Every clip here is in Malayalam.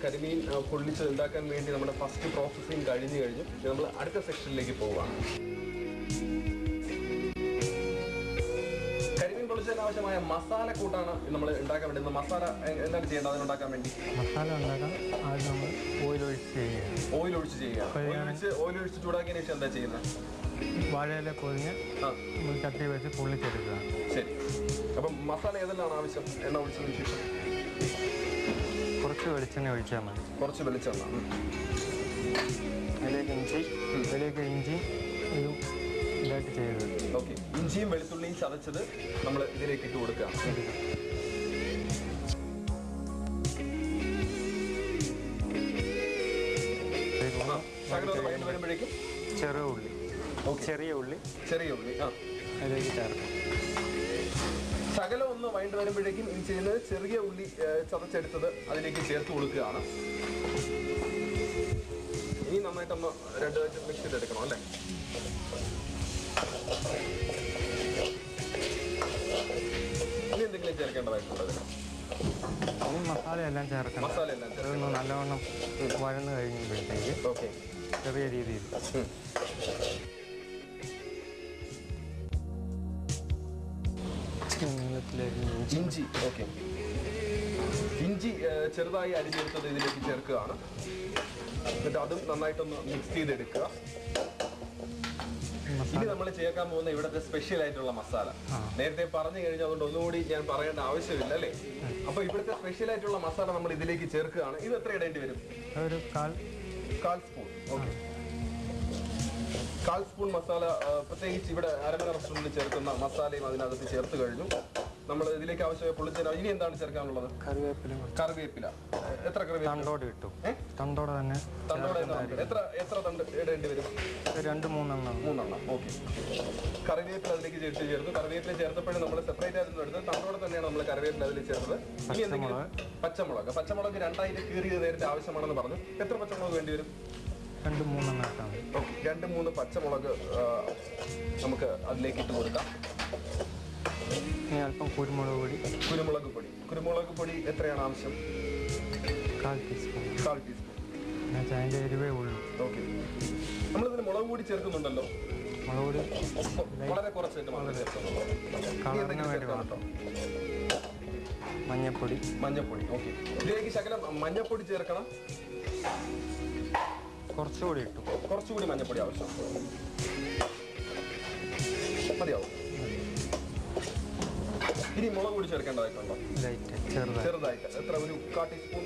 കരിമീൻ പൊള്ളിച്ച് ഉണ്ടാക്കാൻ വേണ്ടി നമ്മുടെ ഫസ്റ്റ് പ്രോസസ്സിങ് കഴിഞ്ഞു. നമ്മൾ അടുത്ത സെക്ഷനിലേക്ക് പോവുകയാണ്. കരിമീൻ പൊള്ളിച്ചതിന് ആവശ്യമായ മസാല കൂട്ടാണ് നമ്മൾ ഉണ്ടാക്കാൻ വേണ്ടി. മസാല എന്താണ് ചെയ്യേണ്ടത് അതിനുണ്ടാക്കാൻ വേണ്ടി? മസാല ഉണ്ടാക്കാൻ ആദ്യം നമ്മൾ ഓയിൽ ഒഴിച്ച് ചെയ്യുക. ഓയിൽ ഒഴിച്ച് ചൂടാക്കിയതിന് ശേഷം എന്താ ചെയ്യുന്നത്? വാഴയില പൊതിഞ്ഞ് നമ്മൾ ചട്ടി വെച്ച് പൊള്ളിച്ചെടുക്കുക. ശരി. അപ്പം മസാല ഏതെല്ലാം ആവശ്യം? എണ്ണ ഒഴിച്ചതിന് ശേഷം കുറച്ച് വെളിച്ചെണ്ണ ഒഴിച്ചാൽ മതി. കുറച്ച് വെളിച്ചെണ്ണ. അതിലേക്ക് ഇഞ്ചി ഇതും ഇതായിട്ട് ചെയ്തത്. ഓക്കെ. ഇഞ്ചിയും വെളുത്തുള്ളിയും ചതച്ചത് നമ്മൾ ഇതിലേക്ക് ഇട്ട് കൊടുക്കുക. വരുമ്പോഴേക്കും ചെറിയ ഉള്ളി അതിലേക്ക് ചേർക്കും. ശകലം ഒന്ന് വഴണ്ട് വരുമ്പോഴേക്കും ഇത് ചെയ്യുന്നത് ചെറിയ ഉള്ളി ചതച്ചെടുത്തത് അതിലേക്ക് ചേർത്ത് കൊടുക്കുകയാണ്. ഇനി നന്നായിട്ടൊന്ന് രണ്ട് മിക്സ് ചെയ്തെടുക്കണം അല്ലേ? ഇനി എന്തെങ്കിലും ചേർക്കേണ്ടതായിട്ടുള്ളത്? മസാലയെല്ലാം ചേർക്കണം. നല്ലവണ്ണം വഴന്ന് കഴിയുമ്പോഴത്തേക്ക് ഓക്കെ ചെറിയ രീതിയിൽ ഇഞ്ചി. ഓക്കെ. ഇഞ്ചി ചെറുതായി അരിഞ്ഞെടുത്തത് ഇതിലേക്ക് ചേർക്കുകയാണ്. എന്നിട്ട് അതും നന്നായിട്ടൊന്ന് മിക്സ് ചെയ്തെടുക്കുക. ഇനി നമ്മൾ ചേർക്കാൻ പോകുന്ന ഇവിടുത്തെ സ്പെഷ്യൽ ആയിട്ടുള്ള മസാല നേരത്തെ പറഞ്ഞു കഴിഞ്ഞാൽ അതുകൊണ്ട് ഒന്നുകൂടി ഞാൻ പറയേണ്ട ആവശ്യമില്ല അല്ലേ? അപ്പൊ ഇവിടുത്തെ സ്പെഷ്യൽ ആയിട്ടുള്ള മസാല നമ്മൾ ഇതിലേക്ക് ചേർക്കുകയാണ്. ഇത് എത്ര ഇടേണ്ടി വരും? ഒരു കാൽ സ്പൂൺ. ഓക്കെ. കാൽ സ്പൂൺ മസാല പ്രത്യേകിച്ച് ഇവിടെ അരമന റെസ്റ്റോറൻറ്റിൽ ചേർക്കുന്ന മസാലയും അതിനകത്ത് ചേർത്ത് കഴിഞ്ഞു. നമ്മൾ ഇതിലേക്ക് ആവശ്യമായ പൊള്ളിച്ചേരാം. ഇനി എന്താണ് ചേർക്കാനുള്ളത്? കറിവേപ്പില. എത്ര കറിവേപ്പില? തണ്ടോടെ തന്നെ. എത്ര തണ്ട് ഇടേണ്ടി വരും? 2-3 ഓക്കെ. കറിവേപ്പില അതിലേക്ക് ചേർത്ത് കറിവേപ്പില ചേർത്തപ്പോഴും നമ്മൾ സെപ്പറേറ്റ് ആയിരുന്നു എടുത്തത്. തണ്ടോടെ തന്നെയാണ് നമ്മൾ കറിവേപ്പില അതിൽ ചേർത്തത്. ഇനി എന്തെങ്കിലും? പച്ചമുളക് 2 കീറിയത് നേരത്തെ ആവശ്യമാണെന്ന് പറഞ്ഞു. എത്ര പച്ചമുളക് വേണ്ടി വരും? 2-3 പച്ചമുളക് നമുക്ക് അതിലേക്ക് ഇട്ട് കൊടുക്കാം. അല്പം കുരുമുളക് പൊടി എത്രയാണ് ആവശ്യം? 1/4 ടീസ്പൂൺ. അതിൻ്റെ എരിവേ ഉള്ളൂ. ഓക്കെ. നമ്മളിതിന് മുളക് പൊടി ചേർക്കുന്നുണ്ടല്ലോ. വളരെ കുറച്ചായിട്ട് മാത്രമേ ചേർക്കുന്നുള്ളൂ. മഞ്ഞപ്പൊടി. ഓക്കെ. ഇതിലേക്ക് ശകലം മഞ്ഞപ്പൊടി ചേർക്കണം. കുറച്ചുകൂടി മഞ്ഞപ്പൊടി ആവശ്യം. മതിയാവും. ഇനി മുളക് പൊടി ചേർക്കേണ്ടതായിട്ടുണ്ടോ? ചെറുതായിട്ട്. എത്ര? ഒരു 1/4 ടീസ്പൂൺ.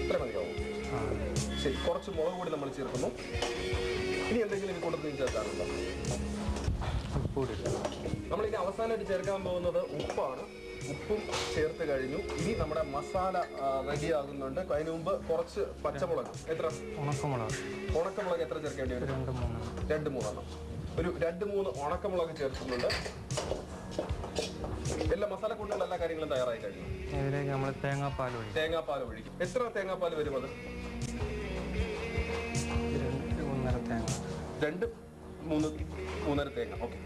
ഇത്ര മതിയാവും. ശരി. കുറച്ച് മുളക് പൊടി നമ്മൾ ചേർക്കുന്നു. ഇനി എന്തെങ്കിലും കൂട്ടത്തിൽ ചേർക്കാറുണ്ടോ? നമ്മളിനി അവസാനമായിട്ട് ചേർക്കാൻ പോകുന്നത് ഉപ്പാണ്. ഉപ്പും ചേർത്ത് കഴിഞ്ഞു. ഇനി നമ്മുടെ മസാല റെഡി ആകുന്നുണ്ട്. അതിന് മുമ്പ് കുറച്ച് പച്ചമുളക്. എത്ര? ഉണക്കമുളക് എത്ര ചേർക്കേണ്ടി വരും? 2-3. ഒരു 2-3 ഉണക്കമുളക് ചേർക്കുന്നുണ്ട്. എല്ലാ മസാല കൂട്ടുള്ള എല്ലാ കാര്യങ്ങളും തയ്യാറായി കഴിഞ്ഞു. ഇതിലേക്ക് നമ്മൾ തേങ്ങാപ്പാൽ ഒഴിക്കും. എത്ര തേങ്ങാപ്പാൽ വരും അത്? 2-3 തേങ്ങ. ഓക്കെ.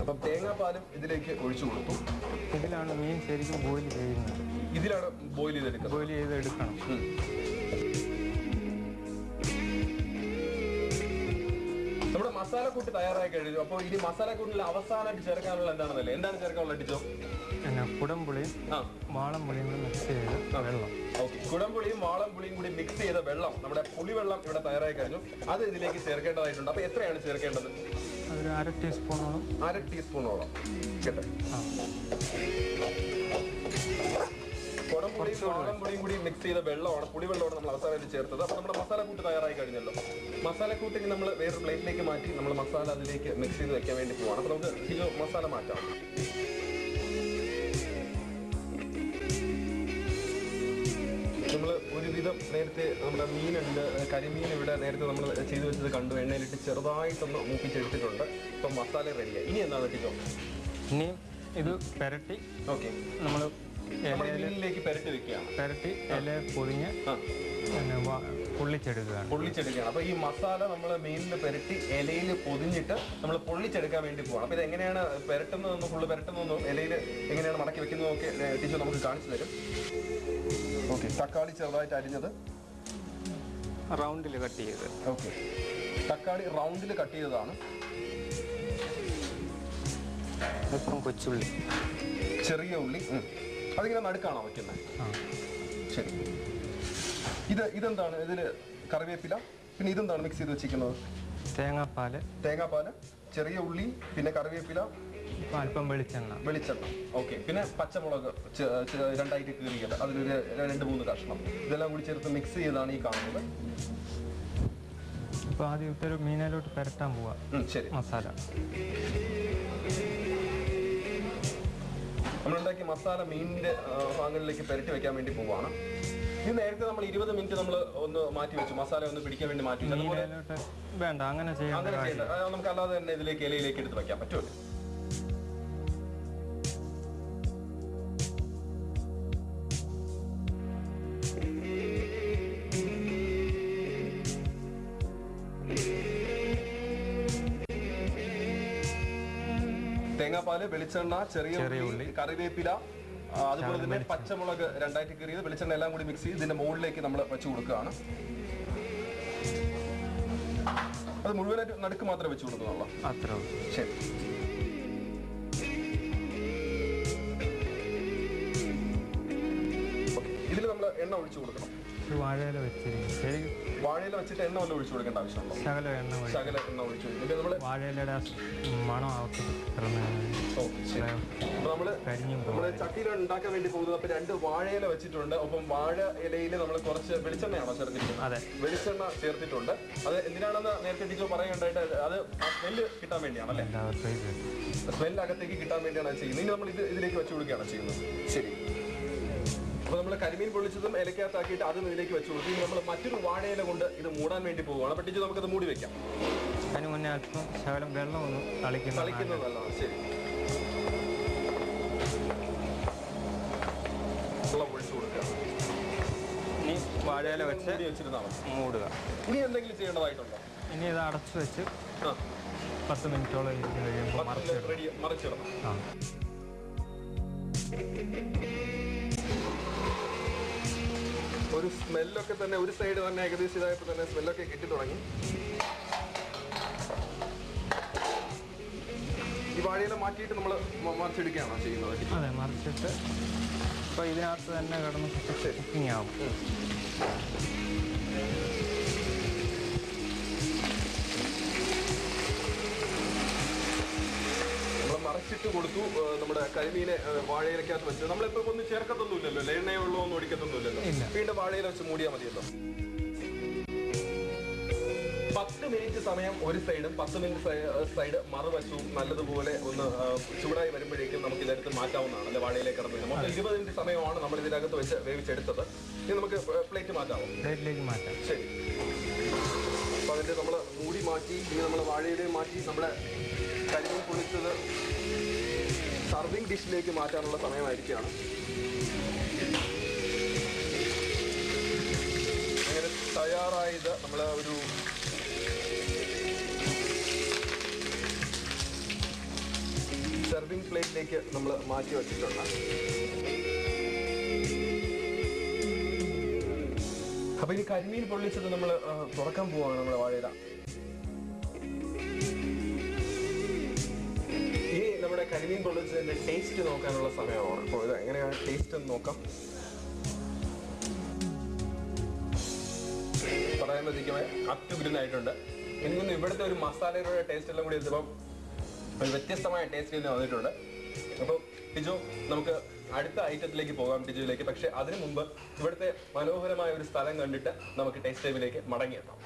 അപ്പം തേങ്ങാപ്പാലും ഇതിലേക്ക് ഒഴിച്ചു കൊടുത്തു. ഇതിലാണ് മീൻ ശരിക്കും ബോയിൽ ചെയ്യുന്നത്. ഇതിലാണ് ബോയിൽ ചെയ്തെടുക്കണം. നമ്മുടെ മസാലക്കൂട്ട് തയ്യാറായി കഴിഞ്ഞു. അപ്പോൾ ഇനി മസാലക്കൂട്ടിൽ അവസാനമായിട്ട് ചേർക്കാനുള്ള എന്താണ് ചേർക്കാനുള്ള ടിച്ചോ? കുടംപുളിയും വാളംപുളിയും കൂടി മിക്സ് ചെയ്ത വെള്ളം. ഓക്കെ. കുടംപുളിയും വാളംപുളിയും കൂടി മിക്സ് ചെയ്ത വെള്ളം, നമ്മുടെ പുളിവെള്ളം ഇവിടെ തയ്യാറായി കഴിഞ്ഞു. അത് ഇതിലേക്ക് ചേർക്കേണ്ടതായിട്ടുണ്ട്. അപ്പൊ എത്രയാണ് ചേർക്കേണ്ടത്? ഒരു 1/2 ടീസ്പൂണോളം. കേട്ടെ. കുടംപുളിയും വാളംപുളിയും കൂടി മിക്സ് ചെയ്ത വെള്ളമാണ്, പുളിവെള്ളമാണ് നമ്മൾ അവസാനമായിട്ട് ചേർത്തത്. അപ്പൊ നമ്മുടെ മസാലക്കൂട്ട് തയ്യാറായി കഴിഞ്ഞല്ലോ. മസാലക്കൂട്ടിന് നമ്മൾ വേറൊരു പ്ലേറ്റിലേക്ക് മാറ്റി നമ്മൾ മസാല അതിലേക്ക് മിക്സ് ചെയ്ത് വെക്കാൻ വേണ്ടി പോവാണ്. അപ്പൊ നമുക്ക് ഈ മസാല മാറ്റാം. നമ്മൾ ഒരുവിധം നേരത്തെ നമ്മുടെ മീനുണ്ട്, കരിമീൻ ഇവിടെ നേരത്തെ നമ്മൾ ചെയ്തു വെച്ചത് കണ്ടു. എണ്ണയിലിട്ട് ചെറുതായിട്ടൊന്ന് മൂപ്പിച്ചെടുത്തിട്ടുണ്ട്. ഇപ്പം മസാല റെഡിയായി. ഇനി എന്താണ് വെട്ടിച്ചോ? ഇനി ഇത് പെരട്ടി. ഓക്കെ. നമ്മൾ മീനിലേക്ക് പെരട്ടി വെക്കുകയാണ്. പെരട്ടി ഇല പൊതിഞ്ഞ് പൊള്ളിച്ചെടുക്കുകയാണ്. അപ്പൊ ഈ മസാല നമ്മൾ മീനിൽ പെരട്ടി ഇലയിൽ പൊതിഞ്ഞിട്ട് നമ്മൾ പൊള്ളിച്ചെടുക്കാൻ വേണ്ടി പോവാണ്. അപ്പൊ ഇത് എങ്ങനെയാണ് പെരട്ടുന്നതെന്നും ഫുള്ള് പെരട്ടുന്നതെന്നും ഇലയിൽ എങ്ങനെയാണ് മടക്കി വെക്കുന്നതെന്നൊക്കെ ടീച്ചർ നമുക്ക് കാണിച്ചു തരും. ഓക്കെ, തക്കാളി ചെറുതായിട്ട് അരിഞ്ഞത് റൗണ്ടിൽ കട്ട് ചെയ്ത്. ഓക്കെ, തക്കാളി റൗണ്ടിൽ കട്ട് ചെയ്തതാണ്. ഇപ്പം കൊച്ചുള്ളി, ചെറിയ ഉള്ളി. അതിങ്ങനെ നടുക്കാണോ വയ്ക്കുന്നത്? ശരി. ഇതെന്താണ്? ഇതിൽ കറിവേപ്പില, പിന്നെ ഇതെന്താണ് മിക്സ് ചെയ്ത് വെച്ചിരിക്കുന്നത്? തേങ്ങാപ്പാല്, ചെറിയ ഉള്ളി, പിന്നെ കറിവേപ്പില, അല്പം വെളിച്ചെണ്ണ. ഓക്കെ, പിന്നെ പച്ചമുളക് രണ്ടായിട്ട് കീറിയത്, അതിലൊരു 2-3 കഷ്ണം. ഇതെല്ലാം കൂടി ചേർത്ത് മിക്സ് ചെയ്താണ് ഈ കാണുന്നത്. ഇപ്പൊ ആദ്യത്തെ ഒരു മീനിലോട്ട് പുരട്ടാൻ പോവാ. ശരി. മസാല നമ്മളുണ്ടാക്കിയ മസാല മീനിന്റെ ഭാഗങ്ങളിലേക്ക് പുരട്ടി വെക്കാൻ വേണ്ടി പോവാണ്. ഇത് നേരത്തെ നമ്മൾ 20 മിനിറ്റ് നമ്മൾ ഒന്ന് മാറ്റി വെച്ചു, മസാല ഒന്ന് പിടിക്കാൻ വേണ്ടി മാറ്റി വെച്ചു. വേണ്ട, അങ്ങനെ ചെയ്യേണ്ട. നമുക്ക് അല്ലാതെ തന്നെ ഇതിലേക്ക് ഇലയിലേക്ക് എടുത്ത് വെക്കാൻ പറ്റുമല്ലോ. തേങ്ങാപ്പാല്, വെളിച്ചെണ്ണ, ചെറിയ ഉള്ളി, കറിവേപ്പില, അതുപോലെ തന്നെ പച്ചമുളക് രണ്ടായിട്ട് കീറിയത്, വെളിച്ചെണ്ണ എല്ലാം കൂടി മിക്സ് ചെയ്ത് ഇതിന്റെ മുകളിലേക്ക് നമ്മൾ വെച്ച് കൊടുക്കുകയാണ്. അത് മുഴുവനായിട്ട് നടുക്ക് മാത്രമേ വെച്ച് കൊടുക്കുന്നുള്ളൂ. അത്ര ശരി. ഇതിൽ നമ്മൾ എണ്ണ ഒഴിച്ചു കൊടുക്കണം. വാഴയില വെച്ചിട്ട് എണ്ണ വല്ല ഒഴിച്ചു കൊടുക്കേണ്ട ആവശ്യമുണ്ടോ? ശകല എണ്ണ ഒഴിച്ചു കൊടുക്കും. വാഴയിലയുടെ മണം നമ്മള് ചട്ടിയിൽ ഉണ്ടാക്കാൻ വേണ്ടി പോകുന്നത്. അപ്പൊ 2 വാഴയില വെച്ചിട്ടുണ്ട്. ഒപ്പം വാഴ ഇലയിൽ നമ്മൾ കുറച്ച് വെളിച്ചെണ്ണയാണോ ചേർത്തിരിക്കുന്നത്? അതെ, വെളിച്ചെണ്ണ ചേർത്തിട്ടുണ്ട്. അത് എന്തിനാണെന്ന് നേരത്തെ ടീച്ചർ പറയുകയുണ്ടായിട്ട്, അത് സ്മെല്ല് കിട്ടാൻ വേണ്ടിയാണല്ലേ? സ്മെല്ല് അകത്തേക്ക് കിട്ടാൻ വേണ്ടിയാണ് ചെയ്യുന്നത്. ഇനി നമ്മൾ ഇതിലേക്ക് വെച്ച് കൊടുക്കുകയാണ് ചെയ്യുന്നത്. ശരി. അപ്പൊ നമ്മൾ കരിമീൻ പൊള്ളിച്ചതും ഇലക്കകത്താക്കിയിട്ട് അതും ഇതിലേക്ക് വെച്ച് കൊടുക്കും. ഇനി നമ്മൾ മറ്റൊരു വാഴയില കൊണ്ട് ഇത് മൂടാൻ വേണ്ടി പോവുകയാണ്. അപ്പൊ ടീച്ചർ നമുക്കത് മൂടി വെക്കാം. അതിന് മുന്നേ അല്പം ശകലം വെള്ളം ഒന്ന് തളിക്കുന്നത് നല്ലതാണ്. ശരി. വെള്ളം ഒഴിച്ചു കൊടുക്കുക. ഇനി വാഴയില വെച്ച് വെച്ചിരുന്നാണ് മൂടുക. ഇനി എന്തെങ്കിലും ചെയ്യേണ്ടതായിട്ടുണ്ടോ? ഇനി ഇത് അടച്ചു വെച്ച് 10 മിനിറ്റോളം ഇരുന്ന് കഴിയുമ്പോൾ മറിച്ചിടണം. ഒരു സ്മെല്ലൊക്കെ തന്നെ, ഒരു സൈഡ് തന്നെ ഏകദേശം ഇതായപ്പോൾ തന്നെ സ്മെല്ലൊക്കെ കിട്ടി തുടങ്ങി. ഈ വാഴയില മാറ്റിയിട്ട് നമ്മൾ മറിച്ചെടുക്കുകയാണോ ചെയ്യുന്നത്? അതെ, മറിച്ചിട്ട് ഇപ്പൊ ഇതിനകത്ത് തന്നെ കിടന്ന് കുക്കിംഗ് ആവും. മറിച്ചിട്ട് കൊടുത്തു. നമ്മുടെ കരിമീനെ വാഴയിലക്കകത്ത് വെച്ച് നമ്മളിപ്പോ ഒന്നും ചേർക്കത്തൊന്നുമില്ലല്ലോ, എണ്ണയോ വെള്ളമോ ഒന്നും ഒടിക്കത്തൊന്നുമില്ലല്ലോ. വീണ്ടും വാഴയില വെച്ച് മൂടിയാൽ മതിയല്ലോ. 10 മിനിറ്റ് സമയം ഒരു സൈഡും 10 മിനിറ്റ് സൈഡ് മറുവശവും നല്ലതുപോലെ ഒന്ന് ചൂടായി വരുമ്പോഴേക്കും നമുക്ക് ഇതെടുത്ത് മാറ്റാവുന്നതാണ്. അല്ലെ, വാഴയിലേക്ക് കിടന്നു. നമുക്ക് 20 മിനിറ്റ് സമയമാണ് നമ്മൾ ഇതിനകത്ത് വെച്ച് വേവിച്ചെടുത്തത്. ഇനി നമുക്ക് പ്ലേറ്റ് മാറ്റാമോ? പ്ലേറ്റിലേക്ക് മാറ്റാം. ശരി. അപ്പൊ അതിന്റെ നമ്മൾ മൂടി മാറ്റി, ഇനി നമ്മൾ വാഴയിലേക്ക് മാറ്റി നമ്മുടെ കരിമീൻ പൊള്ളിച്ചത് സർവിംഗ് ഡിഷിലേക്ക് മാറ്റാനുള്ള സമയമായിരിക്കുകയാണ്. അങ്ങനെ തയ്യാറായത് നമ്മൾ ഒരു സർവിംഗ് പ്ലേറ്റിലേക്ക് നമ്മൾ മാറ്റി വച്ചിട്ടുണ്ട്. അപ്പൊ ഇനി കരിമീൻ പൊള്ളിച്ചത് നമ്മൾ തുറക്കാൻ പോവാണ്. നമ്മുടെ വാഴയില ഇനി നമ്മുടെ കരിമീൻ പൊള്ളിച്ചതിന്റെ ടേസ്റ്റ് നോക്കാനുള്ള സമയമാണ്. അപ്പോൾ ഇത് എങ്ങനെയാണ് ടേസ്റ്റ് എന്ന് നോക്കാം. പറയുമ്പോഴത്തേക്കുമേ അത്യുഗ്രനായിട്ടുണ്ട്. എനിക്കൊന്ന് ഇവിടുത്തെ ഒരു മസാലയുടെ ടേസ്റ്റ് എല്ലാം കൂടി എത്തുമ്പം ഒരു വ്യത്യസ്തമായ ടേസ്റ്റ് തന്നെ വന്നിട്ടുണ്ട്. അപ്പോൾ ടിജോ, നമുക്ക് അടുത്ത ഐറ്റത്തിലേക്ക് പോകാം ടിജോയിലേക്ക്. പക്ഷെ അതിനു മുമ്പ് ഇവിടുത്തെ മനോഹരമായ ഒരു സ്ഥലം കണ്ടിട്ട് നമുക്ക് ടേസ്റ്റ് ടൈമിലേക്ക് മടങ്ങിയെത്താം.